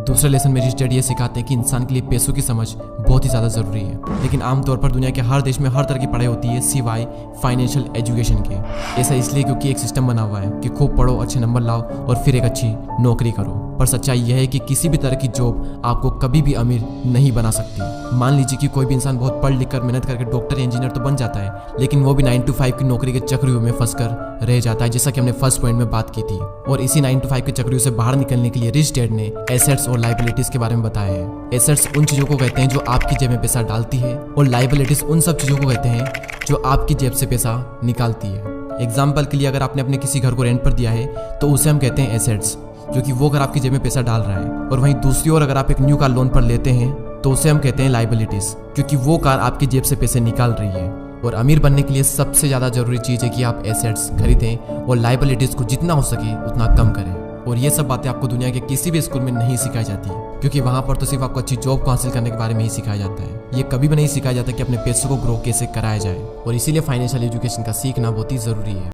दूसरे लेसन में rich dad ये सिखाते हैं कि इंसान के लिए पैसों की समझ बहुत ही ज़्यादा ज़रूरी है, लेकिन आमतौर पर दुनिया के हर देश में हर तरह की पढ़ाई होती है सिवाय फाइनेंशियल एजुकेशन के। ऐसा इसलिए क्योंकि एक सिस्टम बना हुआ है कि खूब पढ़ो, अच्छे नंबर लाओ और फिर एक अच्छी नौकरी करो। पर सच्चाई यह है कि किसी भी तरह की जॉब आपको कभी भी अमीर नहीं बना सकती। मान लीजिए कि कोई भी इंसान बहुत पढ़ लिख कर मेहनत करके डॉक्टर या इंजीनियर तो बन जाता है, लेकिन वो भी 9 to 5 की नौकरी के चक्रव्यूह में फंसकर रह जाता है, जैसा कि हमने फर्स्ट पॉइंट में बात की थी। और इसी 9 to 5 के चक्रव्यूह से बाहर निकलने के लिए रिच डैड ने एसेट्स और लायबिलिटीज के बारे में बताया है। एसेट्स उन चीजों को कहते हैं जो आपकी जेब में पैसा डालती है, और लायबिलिटीज उन सब चीजों को कहते हैं जो आपकी जेब से पैसा निकालती है। एग्जाम्पल के लिए, अगर आपने अपने किसी घर को रेंट पर दिया है तो उसे हम कहते हैं एसेट्स, क्योंकि वो घर आपकी जेब में पैसा डाल रहा है। और वहीं दूसरी ओर अगर आप एक न्यू कार लोन पर लेते हैं तो उसे हम कहते हैं लायबिलिटीज, क्योंकि वो कार आपकी जेब से पैसे निकाल रही है। और अमीर बनने के लिए सबसे ज़्यादा जरूरी चीज़ है कि आप एसेट्स खरीदें और लायबिलिटीज को जितना हो सके उतना कम करें। और ये सब बातें आपको दुनिया के किसी भी स्कूल में नहीं सिखाई जाती, क्योंकि वहाँ पर तो सिर्फ आपको अच्छी जॉब को हासिल करने के बारे में ही सिखाया जाता है। ये कभी भी नहीं सिखाया जाता कि अपने पैसों को ग्रो कैसे कराया जाए। और इसीलिए फाइनेंशियल एजुकेशन का सीखना बहुत ही ज़रूरी है।